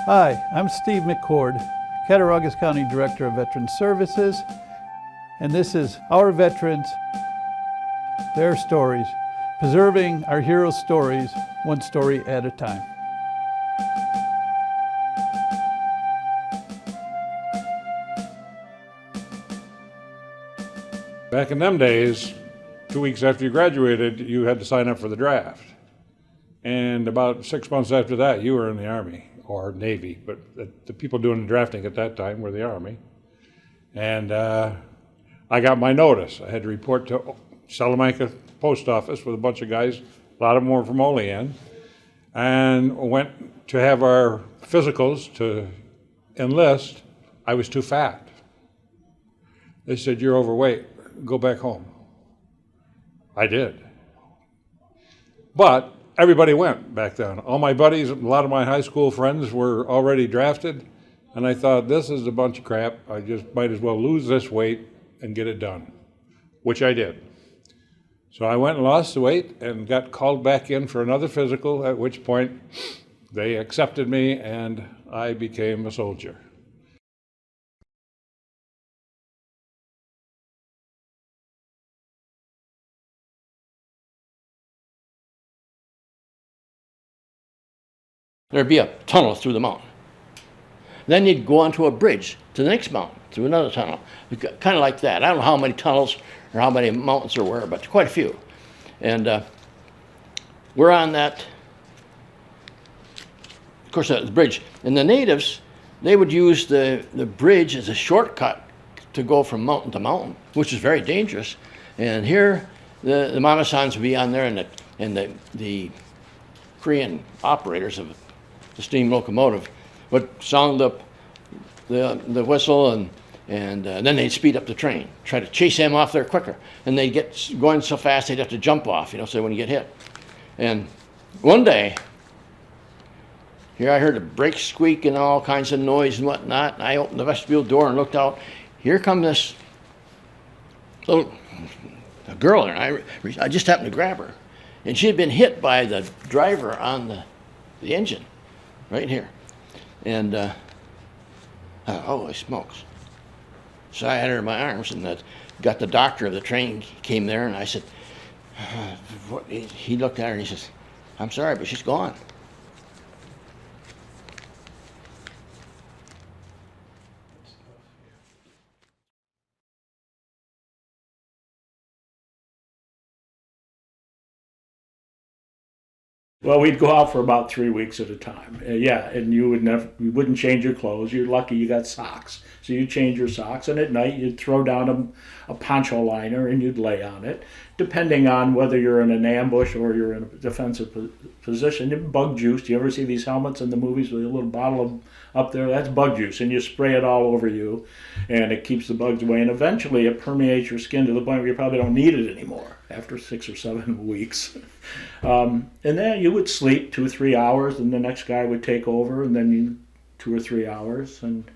Hi, I'm Steve McCord, Cattaraugus County Director of Veteran Services, and this is Our Veterans, Their Stories, preserving our heroes' stories, one story at a time. Back in them days, 2 weeks after you graduated, you had to sign up for the draft. And about 6 months after that, you were in the Army or Navy, but the people doing the drafting at that time were the Army. And I got my notice. I had to report to Salamanca Post Office with a bunch of guys, a lot of them were from Olean, and went to have our physicals to enlist. I was too fat. They said, "You're overweight, go back home." I did. But everybody went back then. All my buddies, a lot of my high school friends were already drafted, and I thought, this is a bunch of crap. I just might as well lose this weight and get it done, which I did. So I went and lost the weight and got called back in for another physical, at which point they accepted me and I became a soldier. There'd be a tunnel through the mountain. Then you'd go onto a bridge to the next mountain, through another tunnel. Kind of like that. I don't know how many tunnels or how many mountains there were, but quite a few. And we're on that, of course, the bridge. And the natives, they would use the bridge as a shortcut to go from mountain to mountain, which is very dangerous. And here, the Mamasans would be on there, and the Korean operators of the steam locomotive would sound up the whistle, and then they'd speed up the train, try to chase them off there quicker. And they'd get going so fast they'd have to jump off, so they wouldn't get hit. And one day, here I heard a brake squeak and all kinds of noise and whatnot, and I opened the vestibule door and looked out. Here comes this little girl, and I just happened to grab her. And she had been hit by the driver on the engine, right here. And holy smokes. So I had her in my arms, and got the doctor of the train came there, and I said, he looked at her and he says, "I'm sorry, but she's gone." Well, we'd go out for about 3 weeks at a time. Yeah, and you wouldn't change your clothes. You're lucky you got socks. So you'd change your socks, and at night you'd throw down a poncho liner and you'd lay on it, depending on whether you're in an ambush or you're in a defensive position. And bug juice, do you ever see these helmets in the movies with a little bottle up there? That's bug juice, and you spray it all over you, and it keeps the bugs away, and eventually it permeates your skin to the point where you probably don't need it anymore after 6 or 7 weeks. And then you would sleep 2 or 3 hours, and the next guy would take over, and then 2 or 3 hours, and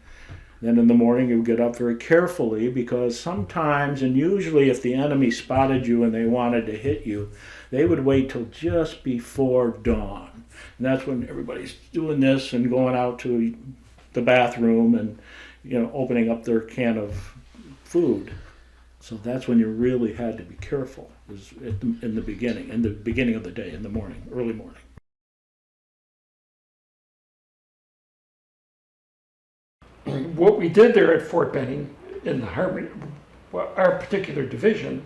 then in the morning you would get up very carefully, because sometimes, and usually if the enemy spotted you and they wanted to hit you, they would wait till just before dawn. And that's when everybody's doing this and going out to the bathroom and opening up their can of food. So that's when you really had to be careful, was in the beginning of the day, in the morning, early morning. What we did there at Fort Benning in the Harmony, our particular division,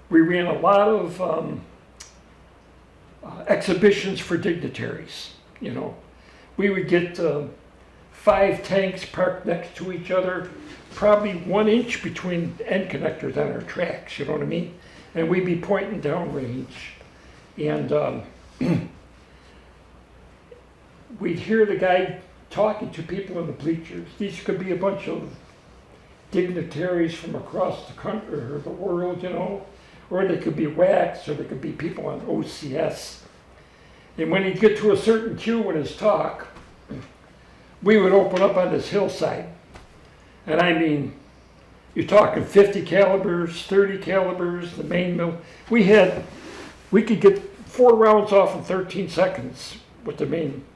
we ran a lot of exhibitions for dignitaries. We would get 5 tanks parked next to each other, probably 1 inch between end connectors on our tracks, you know what I mean? And we'd be pointing downrange. And we'd hear the guy talking to people in the bleachers. These could be a bunch of dignitaries from across the country or the world, or they could be WACs, or they could be people on OCS. And when he'd get to a certain cue in his talk, we would open up on this hillside. And I mean, you're talking 50 calibers, 30 calibers, the main mill. We could get 4 rounds off in 13 seconds with the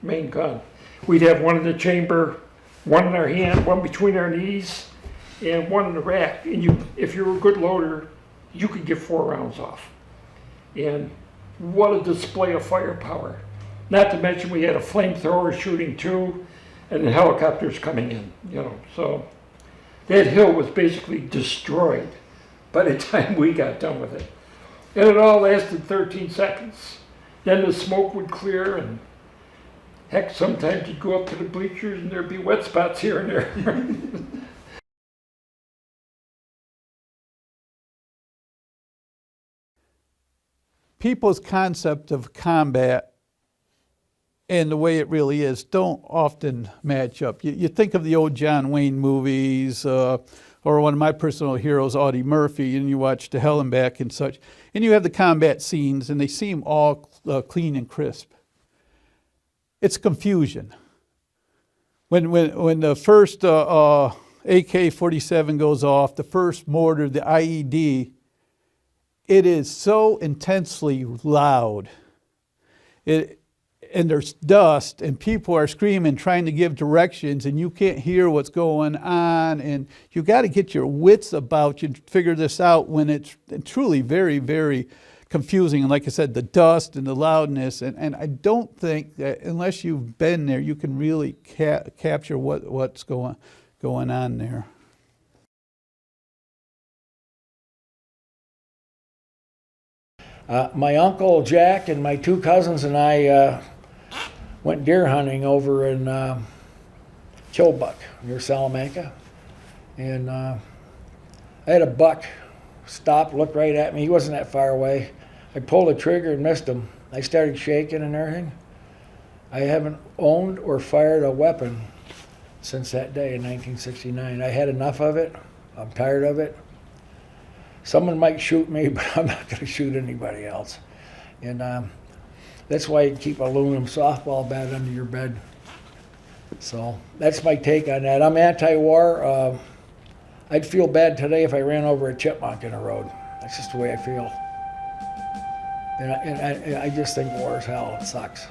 main gun. we'd have one in the chamber, one in our hand, one between our knees, and one in the rack. And if you were a good loader, you could get 4 rounds off. And what a display of firepower. Not to mention we had a flamethrower shooting 2, and the helicopters coming in, So that hill was basically destroyed by the time we got done with it. And it all lasted 13 seconds. Then the smoke would clear, and heck, sometimes you'd go up to the bleachers and there'd be wet spots here and there. People's concept of combat and the way it really is don't often match up. You think of the old John Wayne movies, or one of my personal heroes, Audie Murphy, and you watch To Hell and Back and such, and you have the combat scenes, and they seem all clean and crisp. It's confusion. When the first AK-47 goes off, the first mortar, the IED, it is so intensely loud. And there's dust, and people are screaming, trying to give directions, and you can't hear what's going on, and you got to get your wits about you to figure this out when it's truly very, very confusing. And like I said, the dust and the loudness, and I don't think that unless you've been there, you can really capture what's going on there. My uncle Jack and my 2 cousins and I went deer hunting over in Chilbuck near Salamanca, and I had a buck stop, look right at me. He wasn't that far away. I pulled the trigger and missed him. I started shaking and everything. I haven't owned or fired a weapon since that day in 1969. I had enough of it. I'm tired of it. Someone might shoot me, but I'm not going to shoot anybody else. And that's why you keep a aluminum softball bat under your bed. So that's my take on that. I'm anti-war. I'd feel bad today if I ran over a chipmunk in the road. That's just the way I feel. And I just think war is hell. It sucks.